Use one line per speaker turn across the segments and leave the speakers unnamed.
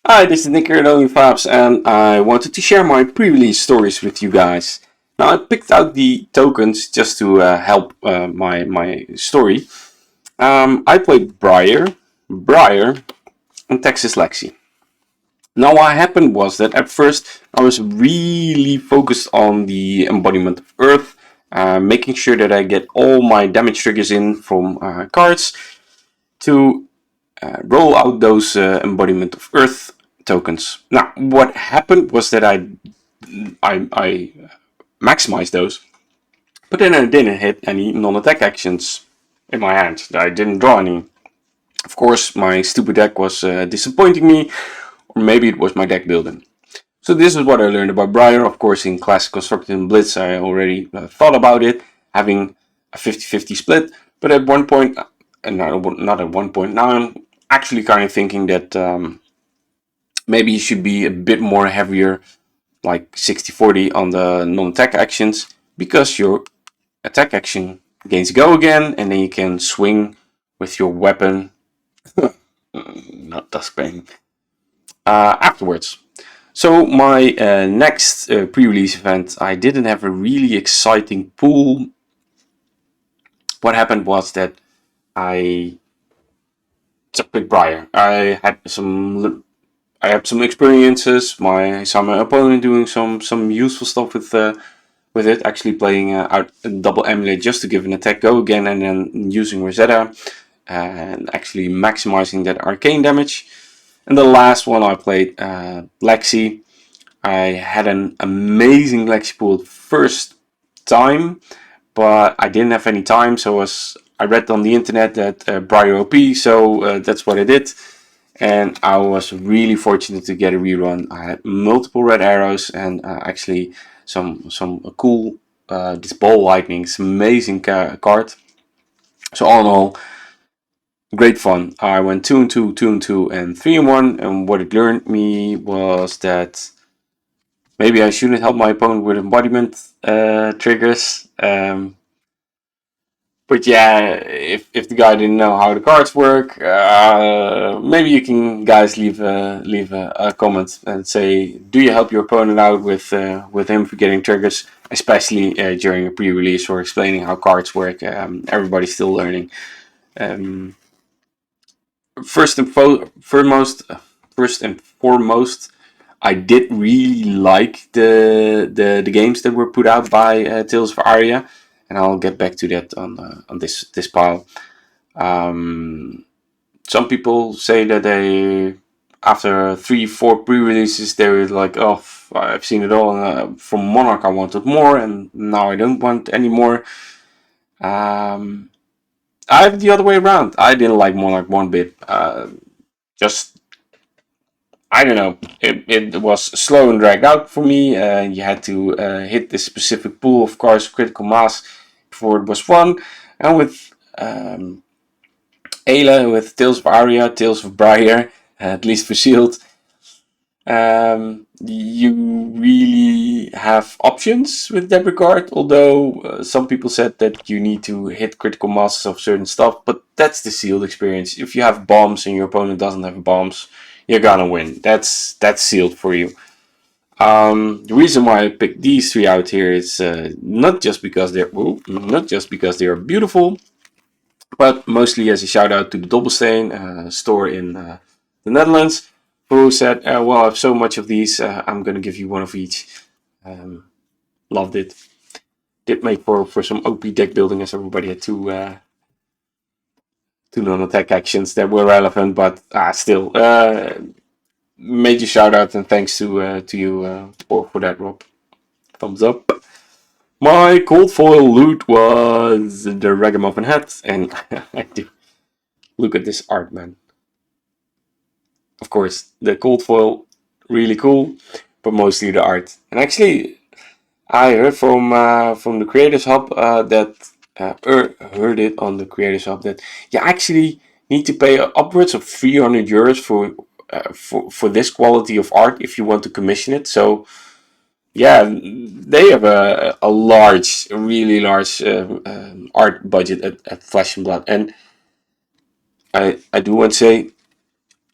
Hi, this is Nick here at Only Fabs, and I wanted to share my pre-release stories with you guys. Now, I picked out the tokens just to help my story. I played Briar, and Texas Lexi. Now, what happened was that at first I was really focused on the embodiment of Earth, making sure that I get all my damage triggers in from cards to roll out those embodiment of Earth tokens. Now, what happened was that I maximized those, but then I didn't hit any non-attack actions in my hand. I didn't draw any. Of course, my stupid deck was disappointing me, or maybe it was my deck building. So this is what I learned about Briar. Of course, in Classic Constructed and Blitz, I already thought about it, having a 50-50 split. But at one point, and not at one point, now I'm actually kind of thinking that maybe you should be a bit more heavier, like 60-40 on the non-attack actions, because your attack action gains go again, and then you can swing with your weapon, not Duskbane, afterwards. So my next pre-release event, I didn't have a really exciting pool. What happened was that I took with Briar. I had some experiences. I saw my opponent doing some useful stuff with it. Actually playing out a double emulate just to give an attack go again, and then using Rosetta and actually maximizing that arcane damage. And the last one I played Lexi. I had an amazing Lexi pool first time, but I didn't have any time, so I read on the internet that Briar OP, so that's what I did. And I was really fortunate to get a rerun. I had multiple red arrows and actually some cool this ball lightning. It's an amazing card. So all in all, great fun. I went 2 and 2, 2 and 2, and 3 and 1. And what it learned me was that maybe I shouldn't help my opponent with embodiment triggers. But yeah, if the guy didn't know how the cards work, maybe you can guys leave a comment and say, do you help your opponent out with him forgetting triggers, especially during a pre-release or explaining how cards work? Everybody's still learning. Um, first and first and foremost, I did really like the games that were put out by Tales of Aria, and I'll get back to that on this pile. Some people say that they, after 3-4 pre-releases, they were like, "Oh, I've seen it all. From Monarch, I wanted more, and now I don't want any more." Um, I have the other way around. I didn't like Monarch one bit. Just I don't know. It was slow and dragged out for me. You had to hit this specific pool of cards, critical mass, before it was fun. And with Ayla, with Tales of Aria, Tales of Briar, at least for Shield, you really have options with that regard. Although some people said that you need to hit critical masses of certain stuff, but that's the sealed experience. If you have bombs and your opponent doesn't have bombs, you're gonna win. That's sealed for you. The reason why I picked these three out here is not just because they're beautiful, but mostly as a shout out to the Dobbelsteen store in the Netherlands, who said, "Well, I have so much of these, I'm gonna give you one of each." Um, Loved it. Did make for some OP deck building, as everybody had two non-attack actions that were relevant, but still, major shout out and thanks to you for that, Rob. Thumbs up. My Coldfoil loot was the Ragamuffin hat, and I do look at this art, man. Of course, the Coldfoil, really cool, but mostly the art. And actually, I heard from the Creators Hub heard it on the Creators Hub that you actually need to pay upwards of 300 euros for this quality of art if you want to commission it. So yeah, they have a large, a really large art budget at Flesh and Blood. And I do want to say,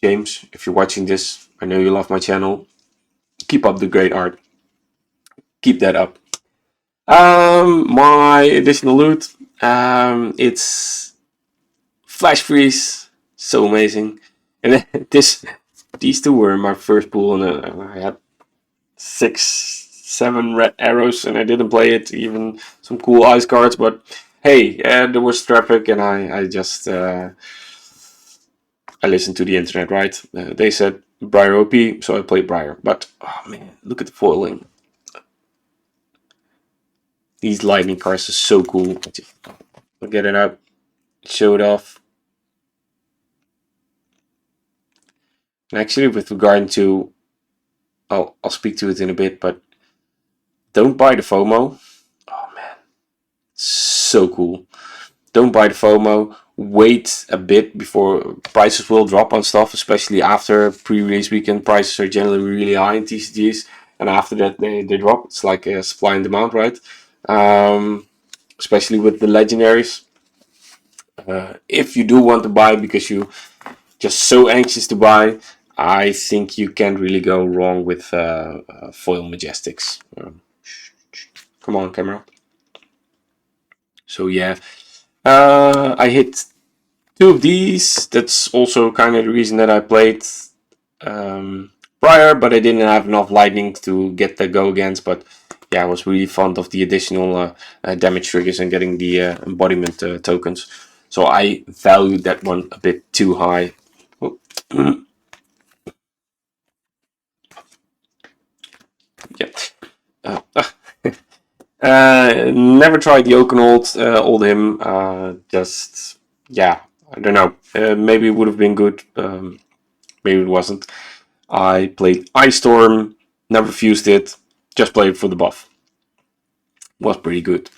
James, if you're watching this, I know you love my channel. Keep up the great art. Keep that up. My additional loot. It's Flash Freeze. So amazing. And these two were in my first pool, and I had 6, 7 red arrows, and I didn't play it. Even some cool ice cards, but hey, there was traffic, and I just I listened to the internet, right? They said Briar OP, so I played Briar. But oh man, look at the foiling. These lightning cards are so cool. I'll get it up, show it off. And actually, with regard to, I'll speak to it in a bit, but don't buy the FOMO. Oh man, so cool. Don't buy the FOMO. Wait a bit before prices will drop on stuff, especially after pre-release weekend. Prices are generally really high in TCGs, and after that they drop. It's like a supply and demand, right? Especially with the legendaries. If you do want to buy because you just so anxious to buy, I think you can't really go wrong with foil majestics. Come on, camera. So yeah, I hit 2 of these. That's also kind of the reason that I played prior, but I didn't have enough lightning to get the go against. But yeah, I was really fond of the additional damage triggers and getting the embodiment tokens. So I valued that one a bit too high. Oh. Yeah. Never tried the Oakenold old him. Just yeah, I don't know. Maybe it would have been good. Maybe it wasn't. I played Ice Storm. Never fused it. Just played for the buff. Was pretty good.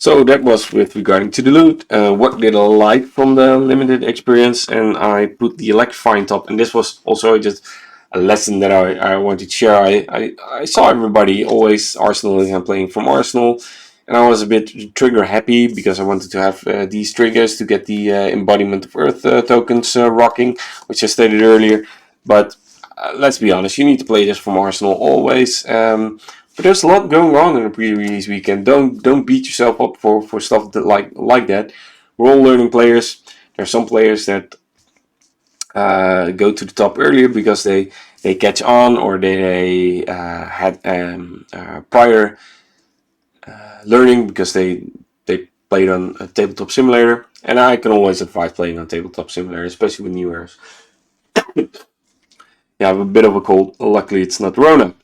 So that was with regarding to the loot. What did I like from the limited experience? And I put the electrifying top. And this was also just a lesson that I wanted to share. I saw everybody always Arsenal and playing from Arsenal. And I was a bit trigger happy because I wanted to have these triggers to get the embodiment of Earth tokens rocking, which I stated earlier. But let's be honest, you need to play this from Arsenal always. But there's a lot going on in the pre-release weekend. Don't beat yourself up for stuff that like that. We're all learning players. There's some players that go to the top earlier because they catch on, or they had prior learning because they played on a tabletop simulator. And I can always advise playing on tabletop simulator, especially with new eras. Yeah, I have a bit of a cold. Luckily, it's not Rona.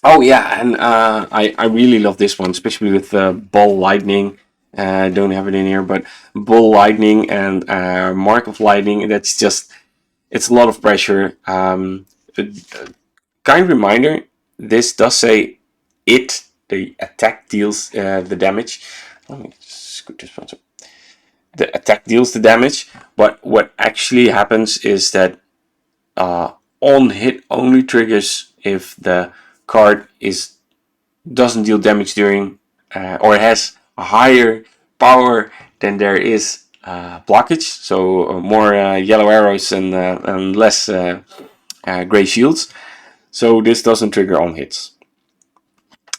Oh yeah, and I really love this one, especially with Ball Lightning. I don't have it in here, but Ball Lightning and Mark of Lightning. That's just, it's a lot of pressure. Kind reminder: this does say it. The attack deals the damage. Let me scoot this one. The attack deals the damage, but what actually happens is that on hit only triggers if the card doesn't deal damage during or it has a higher power than there is blockage, so more yellow arrows and less gray shields. So this doesn't trigger on hits,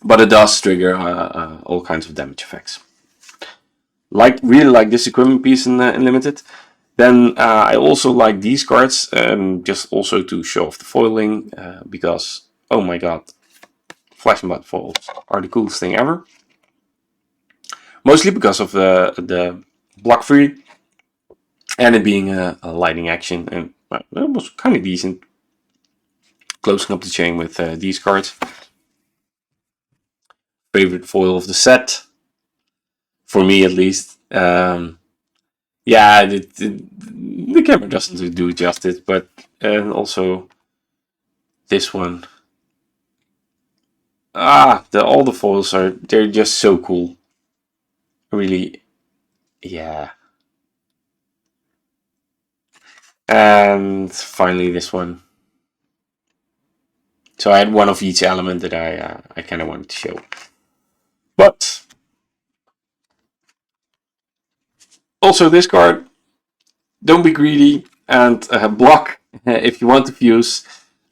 but it does trigger all kinds of damage effects. Really like this equipment piece in limited. Then I also like these cards, just also to show off the foiling, because oh my god, Flash and Mud foils are the coolest thing ever. Mostly because of the block free and it being a lightning action, and it was kind of decent. Closing up the chain with these cards. Favorite foil of the set, for me at least. Yeah, the camera doesn't do justice, but also this one. All the foils they're just so cool. Really, yeah. And finally this one. So I had one of each element that I kind of wanted to show. But also this card, don't be greedy and block If you want to fuse,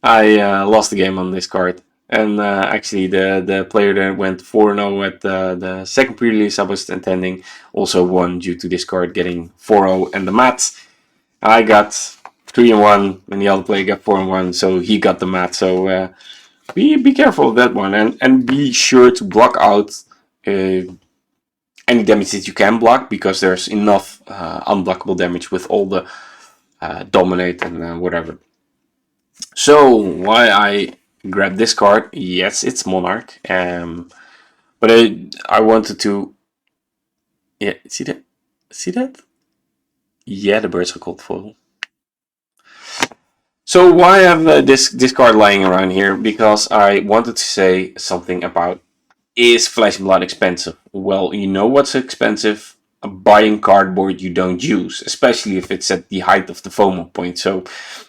I lost the game on this card. And actually, the player that went 4-0 at the second pre-release I was attending also won due to this card getting 4-0 and the mat. I got 3-1, and the other player got 4-1, so he got the mat. So be careful of that one, and be sure to block out any damage that you can block, because there's enough unblockable damage with all the dominate and whatever. So why I grabbed this card? Yes, it's Monarch, but I wanted to. Yeah, see that? See that? Yeah, the birds are Coldfoil. So why have this card lying around here? Because I wanted to say something about, is Flesh and Blood expensive? Well, you know what's expensive? Buying cardboard you don't use, especially if it's at the height of the FOMO point. So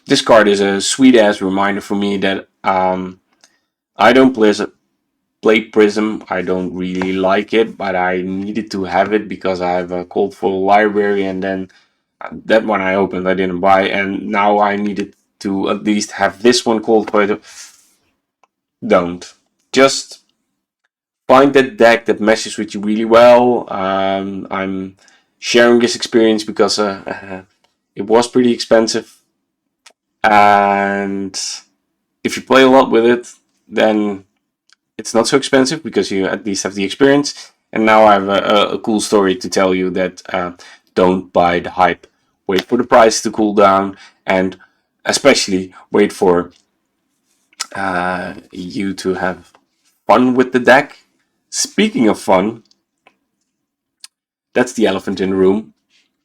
this card is a sweet ass reminder for me that I don't play Prism. I don't really like it, but I needed to have it because I have a Coldfoil library, and then that one I opened I didn't buy, and now I needed to at least have this one Coldfoil. Don't. Just find that deck that meshes with you really well. I'm sharing this experience because it was pretty expensive, and if you play a lot with it, then it's not so expensive because you at least have the experience. And now I have a cool story to tell you that don't buy the hype. Wait for the price to cool down, and especially wait for you to have fun with the deck. Speaking of fun, that's the elephant in the room.